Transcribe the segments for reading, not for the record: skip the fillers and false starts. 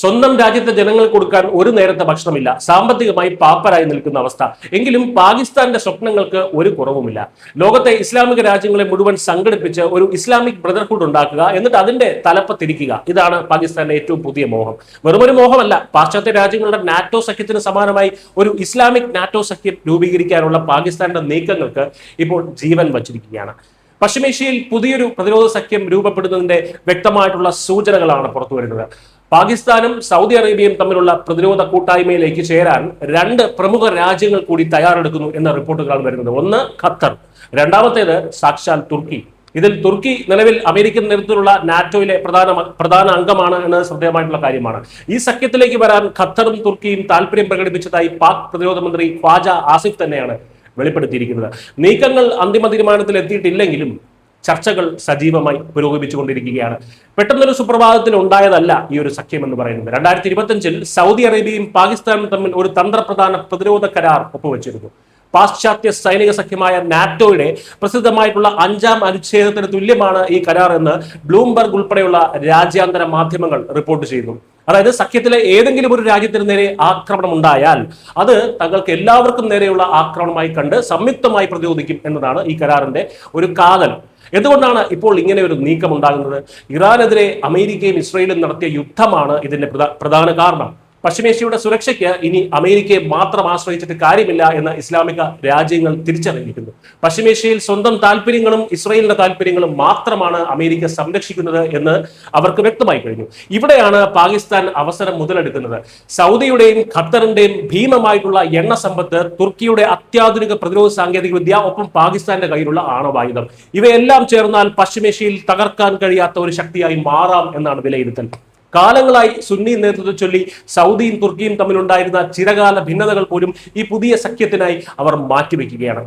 സ്വന്തം രാജ്യത്തെ ജനങ്ങൾ കൊടുക്കാൻ ഒരു നേരത്തെ ഭക്ഷണമില്ല, സാമ്പത്തികമായി പാപ്പരായി നിൽക്കുന്ന അവസ്ഥ. എങ്കിലും പാകിസ്ഥാന്റെ സ്വപ്നങ്ങൾക്ക് ഒരു കുറവുമില്ല. ലോകത്തെ ഇസ്ലാമിക രാജ്യങ്ങളെ മുഴുവൻ സംഘടിപ്പിച്ച് ഒരു ഇസ്ലാമിക് ബ്രദർഹുഡ് ഉണ്ടാക്കുക, എന്നിട്ട് അതിന്റെ തലപ്പത്തിരിക്കുക. ഇതാണ് പാകിസ്ഥാന്റെ ഏറ്റവും പുതിയ മോഹം. വെറുമൊരു മോഹമല്ല, പാശ്ചാത്യ രാജ്യങ്ങളുടെ നാറ്റോ സഖ്യത്തിന് സമാനമായി ഒരു ഇസ്ലാമിക് നാറ്റോ സഖ്യം രൂപീകരിക്കാനുള്ള പാകിസ്ഥാന്റെ നീക്കങ്ങൾക്ക് ഇപ്പോൾ ജീവൻ വച്ചിരിക്കുകയാണ്. പശ്ചിമേഷ്യയിൽ പുതിയൊരു പ്രതിരോധ സഖ്യം രൂപപ്പെടുന്നതിന്റെ വ്യക്തമായിട്ടുള്ള സൂചനകളാണ് പുറത്തുവരുന്നത്. പാകിസ്ഥാനും സൗദി അറേബ്യയും തമ്മിലുള്ള പ്രതിരോധ കൂട്ടായ്മയിലേക്ക് ചേരാൻ രണ്ട് പ്രമുഖ രാജ്യങ്ങൾ കൂടി തയ്യാറെടുക്കുന്നു എന്ന റിപ്പോർട്ടുകളാണ് വരുന്നത്. ഒന്ന് ഖത്തർ, രണ്ടാമത്തേത് സാക്ഷാൽ തുർക്കി. ഇതിൽ തുർക്കി നിലവിൽ അമേരിക്കൻ നേതൃത്വത്തിലുള്ള നാറ്റോയിലെ പ്രധാന അംഗമാണ് എന്നത് ശ്രദ്ധേയമായിട്ടുള്ള കാര്യമാണ്. ഈ സഖ്യത്തിലേക്ക് വരാൻ ഖത്തറും തുർക്കിയും താല്പര്യം പ്രകടിപ്പിച്ചതായി പാക് പ്രതിരോധ മന്ത്രി ഖ്വാജ ആസിഫ് തന്നെയാണ് വെളിപ്പെടുത്തിയിരിക്കുന്നത്. നീക്കങ്ങൾ അന്തിമ തീരുമാനത്തിൽ എത്തിയിട്ടില്ലെങ്കിലും ചർച്ചകൾ സജീവമായി പുരോഗമിച്ചുകൊണ്ടിരിക്കുകയാണ്. പെട്ടെന്നൊരു സുപ്രഭാതത്തിൽ ഉണ്ടായതല്ല ഈ ഒരു സഖ്യം എന്ന് പറയുന്നത്. 2025 സൗദി അറേബ്യയും പാകിസ്ഥാനും തമ്മിൽ ഒരു തന്ത്രപ്രധാന പ്രതിരോധ കരാർ ഒപ്പുവെച്ചിരുന്നു. പാശ്ചാത്യ സൈനിക സഖ്യമായ നാറ്റോയുടെ പ്രസിദ്ധമായിട്ടുള്ള 5ാം അനുച്ഛേദത്തിന് തുല്യമാണ് ഈ കരാർ എന്ന് ബ്ലൂംബർഗ് ഉൾപ്പെടെയുള്ള രാജ്യാന്തര മാധ്യമങ്ങൾ റിപ്പോർട്ട് ചെയ്യുന്നു. അതായത് സഖ്യത്തിലെ ഏതെങ്കിലും ഒരു രാജ്യത്തിന് നേരെ ആക്രമണം ഉണ്ടായാൽ അത് തങ്ങൾക്ക് എല്ലാവർക്കും നേരെയുള്ള ആക്രമണമായി കണ്ട് സംയുക്തമായി പ്രതിരോധിക്കും എന്നതാണ് ഈ കരാറിന്റെ ഒരു കാതൽ. എന്തുകൊണ്ടാണ് ഇപ്പോൾ ഇങ്ങനെ ഒരു നീക്കം ഉണ്ടാകുന്നത്? ഇറാനെതിരെ അമേരിക്കയും ഇസ്രയേലും നടത്തിയ യുദ്ധമാണ് ഇതിന്റെ പ്രധാന കാരണം. പശ്ചിമേഷ്യയുടെ സുരക്ഷയ്ക്ക് ഇനി അമേരിക്കയെ മാത്രം ആശ്രയിച്ചിട്ട് കാര്യമില്ല എന്ന് ഇസ്ലാമിക രാജ്യങ്ങൾ തിരിച്ചറിഞ്ഞിരിക്കുന്നു. പശ്ചിമേഷ്യയിൽ സ്വന്തം താല്പര്യങ്ങളും ഇസ്രയേലിന്റെ താല്പര്യങ്ങളും മാത്രമാണ് അമേരിക്ക സംരക്ഷിക്കുന്നത് എന്ന് അവർക്ക് വ്യക്തമായി കഴിഞ്ഞു. ഇവിടെയാണ് പാകിസ്ഥാൻ അവസരം മുതലെടുക്കുന്നത്. സൗദിയുടെയും ഖത്തറിന്റെയും ഭീമമായിട്ടുള്ള എണ്ണ സമ്പത്ത്, തുർക്കിയുടെ അത്യാധുനിക പ്രതിരോധ സാങ്കേതിക വിദ്യ, ഒപ്പം പാകിസ്ഥാന്റെ കയ്യിലുള്ള ആണവായുധം, ഇവയെല്ലാം ചേർന്നാൽ പശ്ചിമേഷ്യയിൽ തകർക്കാൻ കഴിയാത്ത ഒരു ശക്തിയായി മാറാം എന്നാണ് വിലയിരുത്തൽ. കാലങ്ങളായി സുന്നി നേതൃത്വം ചൊല്ലി സൗദിയും തുർക്കിയും തമ്മിലുണ്ടായിരുന്ന ചിരകാല ഭിന്നതകൾ പോലും ഈ പുതിയ സഖ്യത്തിനായി അവർ മാറ്റിവെക്കുകയാണ്.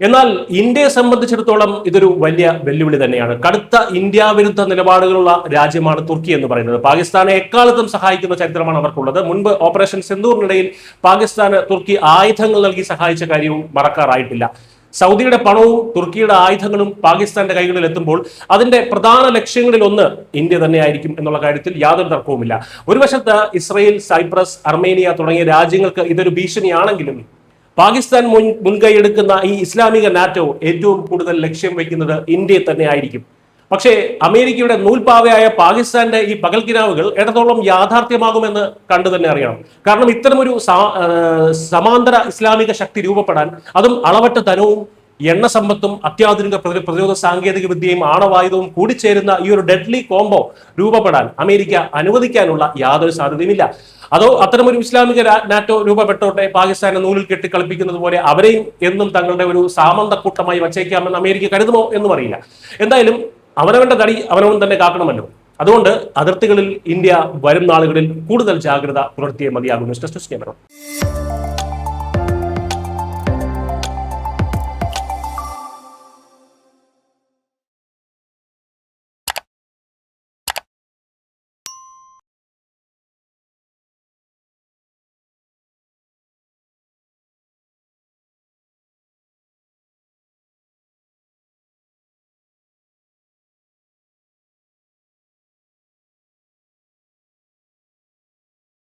എന്നാൽ ഇന്ത്യയെ സംബന്ധിച്ചിടത്തോളം ഇതൊരു വലിയ വെല്ലുവിളി തന്നെയാണ്. കടുത്ത ഇന്ത്യ വിരുദ്ധ നിലപാടുകളുള്ള രാജ്യമാണ് തുർക്കി എന്ന് പറയുന്നത്. പാകിസ്ഥാനെ എക്കാലത്തും സഹായിക്കുന്ന ചരിത്രമാണ് അവർക്കുള്ളത്. മുൻപ് ഓപ്പറേഷൻ സിന്ദൂറിനിടയിൽ പാകിസ്ഥാന് തുർക്കി ആയുധങ്ങൾ നൽകി സഹായിച്ച കാര്യവും മറക്കാറായിട്ടില്ല. സൗദിയുടെ പണവും തുർക്കിയുടെ ആയുധങ്ങളും പാകിസ്ഥാന്റെ കൈകളിൽ എത്തുമ്പോൾ അതിന്റെ പ്രധാന ലക്ഷ്യങ്ങളിൽ ഒന്ന് ഇന്ത്യ തന്നെയായിരിക്കും എന്നുള്ള കാര്യത്തിൽ യാതൊരു തർക്കവുമില്ല. ഒരു വശത്ത് ഇസ്രയേൽ, സൈപ്രസ്, അർമേനിയ തുടങ്ങിയ രാജ്യങ്ങൾക്ക് ഇതൊരു ഭീഷണിയാണെങ്കിലും പാകിസ്ഥാൻ മുൻകൈയെടുക്കുന്ന ഈ ഇസ്ലാമിക നാറ്റോ ഏറ്റവും കൂടുതൽ ലക്ഷ്യം വയ്ക്കുന്നത് ഇന്ത്യയെ തന്നെ ആയിരിക്കും. പക്ഷേ അമേരിക്കയുടെ നൂൽപാവയായ പാകിസ്ഥാന്റെ ഈ പകൽക്കിനാവുകൾ എത്രത്തോളം യാഥാർത്ഥ്യമാകുമെന്ന് കണ്ടു തന്നെ അറിയണം. കാരണം ഇത്തരമൊരു സമാന്തര ഇസ്ലാമിക ശക്തി രൂപപ്പെടാൻ, അതും അളവറ്റ ധനവും എണ്ണ സമ്പത്തും അത്യാധുനിക പ്രതിരോധ സാങ്കേതിക വിദ്യയും ആണവായുധവും കൂടിച്ചേരുന്ന ഈ ഒരു ഡെഡ്ലി കോംബോ രൂപപ്പെടാൻ അമേരിക്ക അനുവദിക്കാനുള്ള യാതൊരു സാധ്യതയുമില്ല. അതോ അത്തരമൊരു ഇസ്ലാമിക നാറ്റോ രൂപപ്പെട്ടോട്ടെ, പാകിസ്ഥാനെ നൂലിൽ കെട്ടി കളിപ്പിക്കുന്നത് പോലെ അവരെയും എന്നും തങ്ങളുടെ ഒരു സാമന്തക്കൂട്ടമായി വച്ചേക്കാമെന്ന് അമേരിക്ക കരുതുമോ എന്നും അറിയില്ല. എന്തായാലും അവനവന്റെ തടി അവനവൻ തന്നെ കാക്കണമല്ലോ. അതുകൊണ്ട് അതിർത്തികളിൽ ഇന്ത്യ വരും നാളുകളിൽ കൂടുതൽ ജാഗ്രത പുലർത്തിയേ മതിയാകും. News desk.